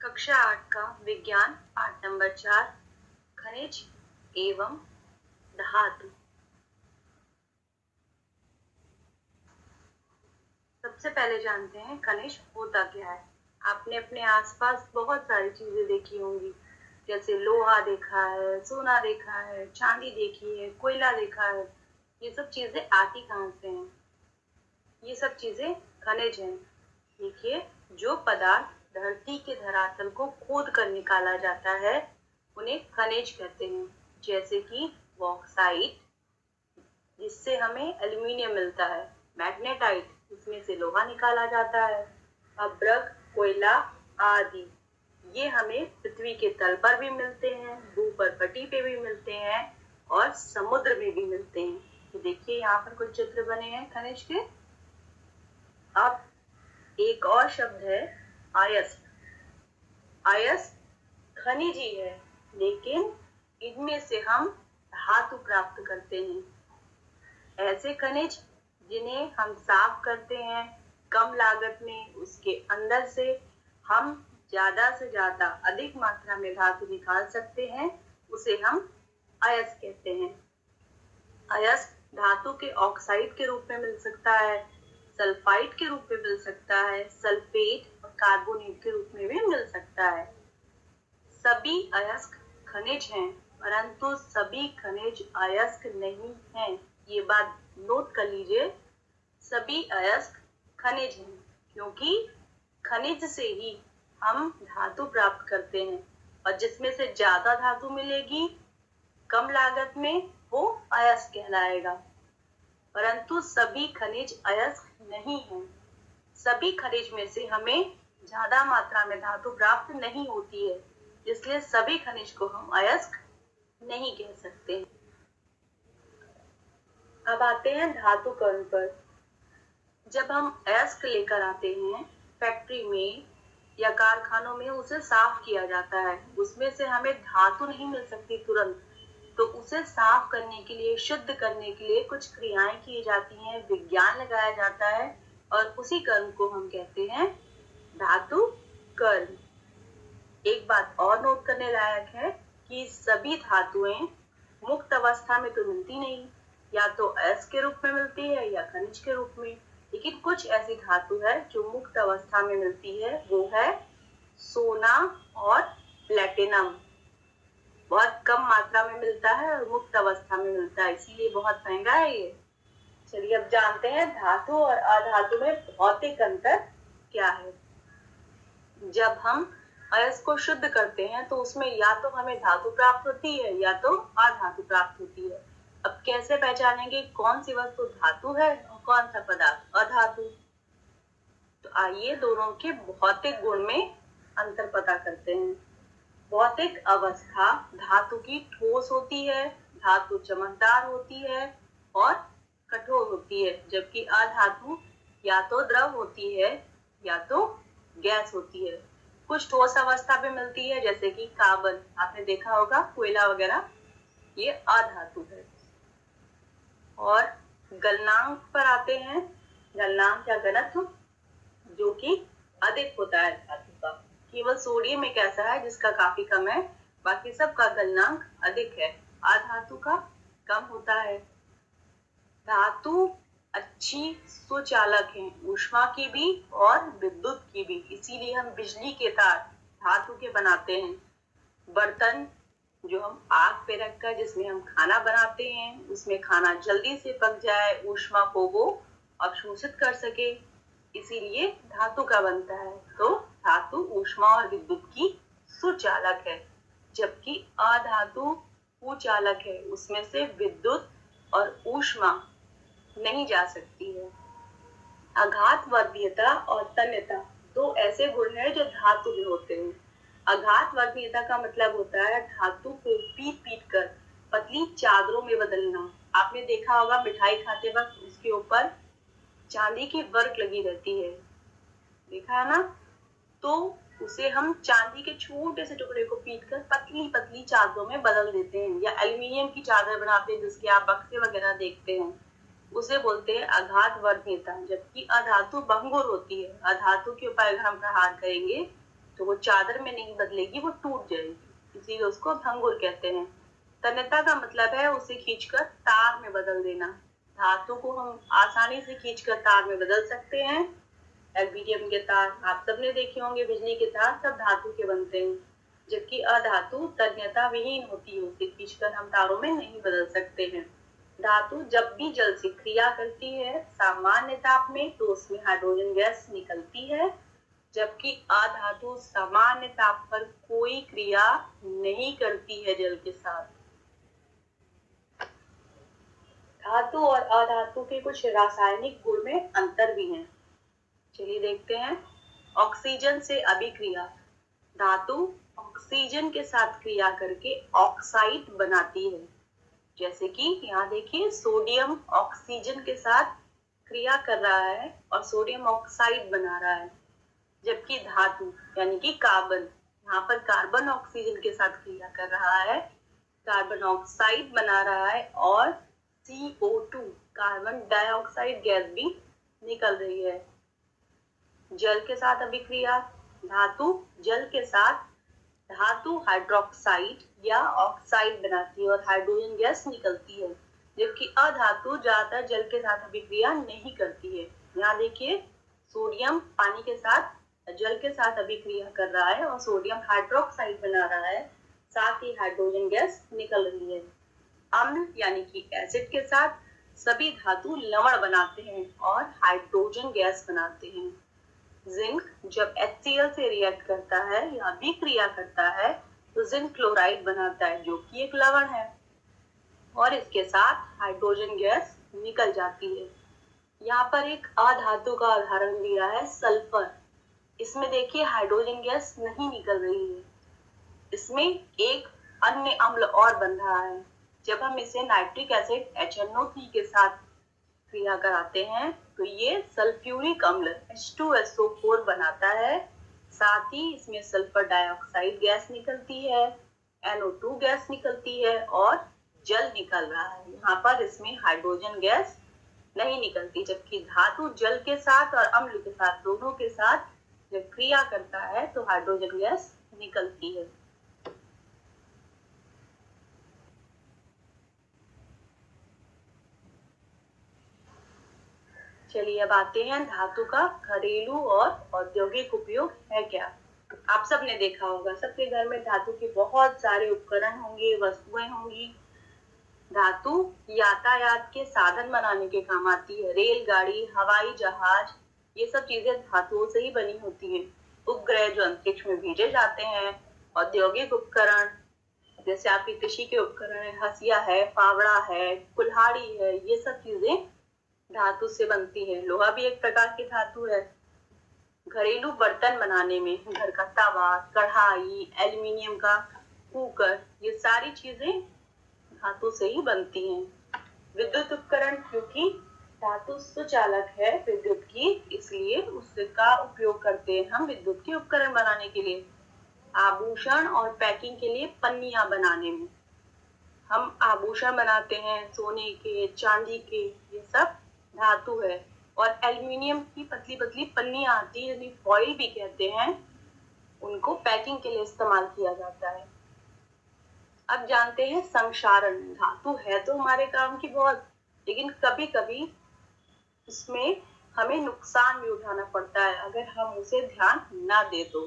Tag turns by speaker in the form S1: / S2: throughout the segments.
S1: कक्षा 8 का विज्ञान पाठ नंबर 4 खनिज एवं धातु। सबसे पहले जानते हैं खनिज होता क्या है। आपने अपने आसपास बहुत सारी चीजें देखी होंगी, जैसे लोहा देखा है, सोना देखा है, चांदी देखी है, कोयला देखा है। ये सब चीजें आती कहाँ से हैं? ये सब चीजें खनिज हैं। देखिए, जो पदार्थ धरती के धरातल को खोद कर निकाला जाता है उन्हें खनिज कहते हैं। जैसे कि बॉक्साइट, जिससे हमें एल्यूमिनियम मिलता है, मैग्नेटाइट, इसमें से लोहा निकाला जाता है, अभ्रक, कोयला आदि। ये हमें पृथ्वी के तल पर भी मिलते हैं, भूपर्पटी पे भी मिलते हैं और समुद्र में भी मिलते हैं। तो देखिए, यहाँ पर कुछ चित्र बने हैं खनिज के। अब एक और शब्द है अयस्क। अयस्क खनिज ही है, लेकिन इनमें से हम धातु प्राप्त करते हैं। ऐसे खनिज जिन्हें हम साफ करते हैं कम लागत में, उसके अंदर से हम ज्यादा से ज्यादा अधिक मात्रा में धातु निकाल सकते हैं, उसे हम अयस्क कहते हैं। अयस्क धातु के ऑक्साइड के रूप में मिल सकता है, सल्फाइड के रूप में मिल सकता है, सल्फेट और कार्बोनेट के रूप में भी मिल सकता है। सभी अयस्क खनिज हैं, परंतु सभी खनिज अयस्क नहीं हैं। ये बात नोट कर लीजिए, सभी अयस्क खनिज हैं, क्योंकि खनिज से ही हम धातु प्राप्त करते हैं, और जिसमें से ज्यादा धातु मिलेगी कम लागत में, वो अयस्क कहलाएगा। परंतु सभी खनिज अयस्क नहीं हैं। सभी खनिज में से हमें ज्यादा मात्रा में धातु प्राप्त नहीं होती है, इसलिए सभी खनिज को हम अयस्क नहीं कह सकते। अब आते हैं धातु कण पर। जब हम अयस्क लेकर आते हैं फैक्ट्री में या कारखानों में, उसे साफ किया जाता है। उसमें से हमें धातु नहीं मिल सकती तुरंत, तो उसे साफ करने के लिए, शुद्ध करने के लिए कुछ क्रियाएं की जाती हैं, विज्ञान लगाया जाता है, और उसी कर्म को हम कहते हैं धातु कर्म। एक बात और नोट करने लायक है कि सभी धातुएं मुक्त अवस्था में तो मिलती नहीं, या तो अयस्क के रूप में मिलती है या खनिज के रूप में। लेकिन कुछ ऐसी धातु है जो मुक्त अवस्था में मिलती है, वो है सोना और प्लेटिनम। बहुत कम मात्रा में मिलता है और मुक्त अवस्था में मिलता है, इसीलिए बहुत महंगा है ये। चलिए अब जानते हैं धातु और अधातु में भौतिक अंतर क्या है। जब हम अयस्क को शुद्ध करते हैं तो उसमें या तो हमें धातु प्राप्त होती है या तो अधातु प्राप्त होती है। अब कैसे पहचानेंगे कौन सी वस्तु धातु है और कौन सा पदार्थ अधातु? तो आइए दोनों के भौतिक गुण में अंतर पता करते हैं। भौतिक अवस्था धातु की ठोस होती है, धातु चमकदार होती है और कठोर होती है, जबकि अधातु या तो द्रव होती है या तो गैस होती है। कुछ ठोस अवस्था भी मिलती है, जैसे कि कार्बन, आपने देखा होगा, कोयला वगैरह, ये अधातु है। और गलनांक पर आते हैं। गलनांक या घनत्व जो कि अधिक होता है धातु का। केवल सोडियम एक ऐसा है जिसका काफी कम है, बाकी सब का गलनांक अधिक है, अधातु का कम होता है। धातु अच्छी सुचालक है, ऊष्मा की भी और विद्युत की भी, इसीलिए हम बिजली के तार धातु के बनाते हैं। बर्तन जो हम आग पे रखकर जिसमें हम खाना बनाते हैं, उसमें खाना जल्दी से पक जाए, ऊष्मा को वो अवशोषित कर सके, इसीलिए धातु का बनता है। तो धातु ऊष्मा और विद्युत की सुचालक है, जबकि अधातु कुचालक है, उसमें से विद्युत और ऊष्मा नहीं जा सकती है। आघातवर्धीयता और तन्यता दो ऐसे गुण हैं जो धातु में होते हैं। आघातवर्धीयता का मतलब होता है धातु को पीट पीट कर पतली चादरों में बदलना। आपने देखा होगा मिठाई खाते वक्त उसके ऊपर चांदी की वर्क लगी रहती है, देखा है ना? तो उसे हम चांदी के छोटे से टुकड़े को पीट कर पतली पतली चादरों में बदल देते हैं, या एल्यूमिनियम की चादर बनाते हैं जिसके आप बक्से वगैरह देखते हैं, उसे बोलते हैं आघातवर्धीयता। जबकि अधातु भंगुर होती है। अधातु के ऊपर अगर हम प्रहार करेंगे तो वो चादर में नहीं बदलेगी, वो टूट जाएगी, इसीलिए उसको भंगुर कहते हैं। तन्यता का मतलब है उसे खींचकर तार में बदल देना। धातु को हम आसानी से खींचकर तार में बदल सकते हैं। एल्यूमीनियम के तार आप सबने देखे होंगे, बिजली के तार सब धातु के बनते हैं, जबकि अधातु तन्यता विहीन होती है, उसे खींचकर हम तारों में नहीं बदल सकते हैं। धातु जब भी जल से क्रिया करती है सामान्य ताप में तो उसमें हाइड्रोजन गैस निकलती है, जबकि अधातु सामान्य ताप पर कोई क्रिया नहीं करती है जल के साथ। धातु और अधातु के कुछ रासायनिक गुण में अंतर भी हैं। चलिए देखते हैं। ऑक्सीजन से अभिक्रिया। धातु ऑक्सीजन के साथ क्रिया करके ऑक्साइड बनाती है, जैसे कि यहाँ देखिए सोडियम ऑक्सीजन के साथ क्रिया कर रहा है और सोडियम ऑक्साइड बना रहा है, जबकि धातु यानी कि कार्बन, यहाँ पर कार्बन ऑक्सीजन के साथ क्रिया कर रहा है, कार्बन ऑक्साइड बना रहा है और CO2 कार्बन डाइऑक्साइड गैस भी निकल रही है। जल के साथ अभिक्रिया। धातु जल के साथ धातु हाइड्रोक्साइड या ऑक्साइड बनाती है और हाइड्रोजन गैस निकलती है, जबकि अधातु ज्यादातर जल के साथ अभिक्रिया नहीं करती है। यहाँ देखिए सोडियम पानी के साथ जल के साथ अभिक्रिया कर रहा है और सोडियम हाइड्रोक्साइड बना रहा है, साथ ही हाइड्रोजन गैस निकल रही है। अम्ल यानी कि एसिड के साथ सभी धातु लवण बनाते हैं और हाइड्रोजन गैस बनाते हैं। जिंक जब HCl से रिएक्ट करता है या अभिक्रिया करता है तो जिंक क्लोराइड बनाता है, जो कि एक लवण है, और इसके साथ हाइड्रोजन गैस निकल जाती है। यहाँ पर एक अधातु का उदाहरण दिया है सल्फर। इसमें देखिए हाइड्रोजन गैस नहीं निकल रही है, इसमें एक अन्य अम्ल और बन रहा है। जब हम इसे नाइट्रिक एसिड HNO3 के साथ क्रिया कराते हैं तो ये सल्फ्यूरिक अम्ल H2SO4 बनाता है, साथ ही इसमें सल्फर डाइऑक्साइड गैस निकलती है, NO2 गैस निकलती है और जल निकल रहा है। यहाँ पर इसमें हाइड्रोजन गैस नहीं निकलती, जबकि धातु जल के साथ और अम्ल के साथ दोनों के साथ जब क्रिया करता है तो हाइड्रोजन गैस निकलती है। चलिए अब आते हैं धातु का घरेलू और औद्योगिक उपयोग है क्या। आप सबने देखा होगा, सबके घर में धातु के बहुत सारे उपकरण होंगे, वस्तुएं होंगी। धातु यातायात के साधन बनाने के काम आती है। रेलगाड़ी, हवाई जहाज, ये सब चीजें धातुओं से ही बनी होती हैं। उपग्रह जो अंतरिक्ष में भेजे जाते हैं, औद्योगिक उपकरण जैसे आपके कृषि के उपकरण है, हसिया है, फावड़ा है, कुल्हाड़ी है, ये सब चीजें धातु से बनती है। लोहा भी एक प्रकार की धातु है। घरेलू बर्तन बनाने में घर का तवा, कढ़ाई, एल्यूमीनियम का कुकर, ये सारी चीजें धातु से ही बनती हैं। विद्युत उपकरण, क्योंकि धातु सुचालक है विद्युत की, इसलिए उसका उपयोग करते हैं हम विद्युत के उपकरण बनाने के लिए। आभूषण और पैकिंग के लिए पन्नियां बनाने में हम आभूषण बनाते हैं, सोने के, चांदी के, ये सब धातु है। और एल्यूमिनियम की पतली पतली पन्नियां आती है, जिन्हें फॉइल भी कहते हैं, उनको पैकिंग के लिए इस्तेमाल किया जाता है। अब जानते हैं संक्षारण। धातु है तो हमारे काम की बहुत, लेकिन कभी कभी उसमें हमें नुकसान भी उठाना पड़ता है अगर हम उसे ध्यान ना दे तो।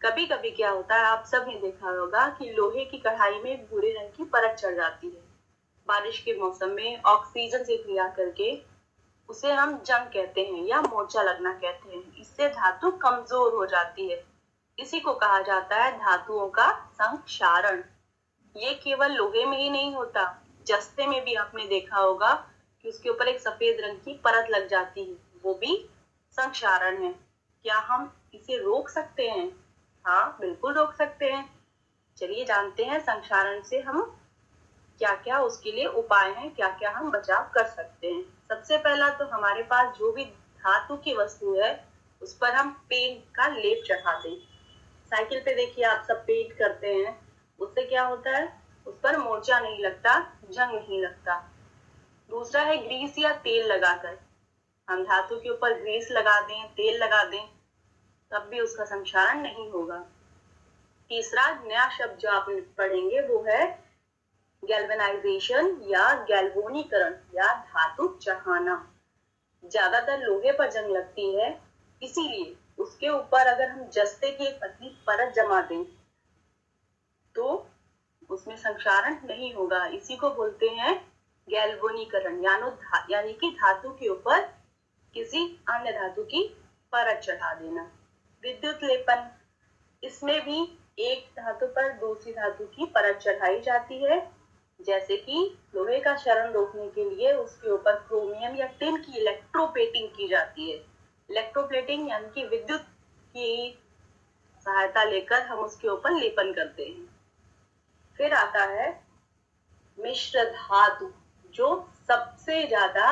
S1: कभी कभी क्या होता है, आप सब ने देखा होगा कि लोहे की कढ़ाई में भूरे रंग की परत चढ़ जाती है। बारिश के मौसम में ऑक्सीजन से क्रिया करके उसे हम जंग कहते हैं या मोर्चा लगना कहते हैं। इससे धातु कमजोर हो जाती है, इसी को कहा जाता है धातुओं का संक्षारण। ये केवल लोहे में ही नहीं होता, जस्ते में भी आपने देखा होगा कि उसके ऊपर एक सफेद रंग की परत लग जाती है, वो भी संक्षारण है। क्या हम इसे रोक सकते हैं? हाँ, बिल्कुल रोक सकते हैं। चलिए जानते हैं संक्षारण से हम क्या क्या उसके लिए उपाय हैं, क्या क्या हम बचाव कर सकते हैं। सबसे पहला तो हमारे पास जो भी धातु की वस्तु है उस पर हम पेंट का लेप चढ़ा दें। साइकिल पे देखिए आप सब पेंट करते हैं, उससे क्या होता है, उस पर मोर्चा नहीं लगता, जंग नहीं लगता। दूसरा है ग्रीस या तेल लगाकर। हम धातु के ऊपर ग्रीस लगा दें, तेल लगा दें तब भी उसका संक्षारण नहीं होगा। तीसरा नया शब्द जो आप पढ़ेंगे वो है गैल्वेनाइजेशन या गैल्वोनीकरण या धातु चढ़ाना। ज्यादातर लोहे पर जंग लगती है, इसीलिए उसके ऊपर अगर हम जस्ते की एक पतली परत जमा दें तो उसमें संक्षारण नहीं होगा। इसी को बोलते हैं गैल्वोनीकरण, यानी कि धातु के ऊपर किसी अन्य धातु की परत चढ़ा देना। विद्युत लेपन, इसमें भी एक धातु पर दूसरी धातु की परत चढ़ाई जाती है। जैसे कि लोहे का क्षरण रोकने के लिए उसके ऊपर क्रोमियम या टिन की इलेक्ट्रोप्लेटिंग की जाती है। इलेक्ट्रोप्लेटिंग यानी कि विद्युत की सहायता लेकर हम उसके ऊपर लेपन करते हैं। फिर आता है मिश्र धातु, जो सबसे ज्यादा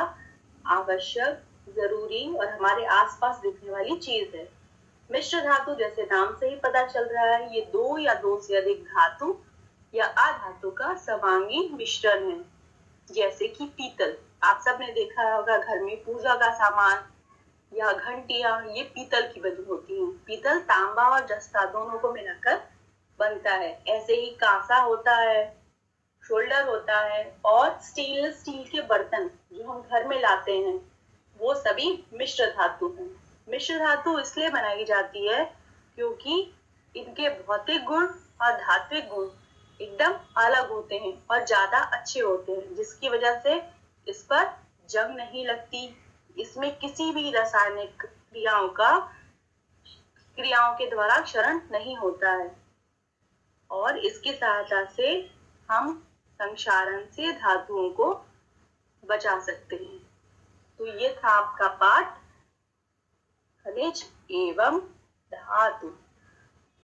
S1: आवश्यक, जरूरी और हमारे आसपास दिखने वाली चीज है। मिश्र धातु जैसे नाम से ही पता चल रहा है, ये दो या दो से अधिक धातु या अधातु का सर्वांगीण मिश्रण है। जैसे कि पीतल, आप सबने देखा होगा घर में पूजा का सामान या घंटियां, ये पीतल की बनी होती हैं। पीतल तांबा और जस्ता दोनों को मिलाकर बनता है। ऐसे ही कांसा होता है, शोल्डर होता है और स्टेनलेस स्टील के बर्तन जो हम घर में लाते हैं वो सभी मिश्र धातु हैं। मिश्र धातु इसलिए बनाई जाती है क्योंकि इनके भौतिक गुण और धात्विक गुण एकदम अलग होते हैं और ज्यादा अच्छे होते हैं, जिसकी वजह से इस पर जंग नहीं लगती। इसमें किसी भी रासायनिक क्रियाओं के द्वारा क्षरण नहीं होता है और इसकी सहायता से हम संक्षारण से धातुओं को बचा सकते हैं। तो ये था आपका पाठ खनिज एवं धातु।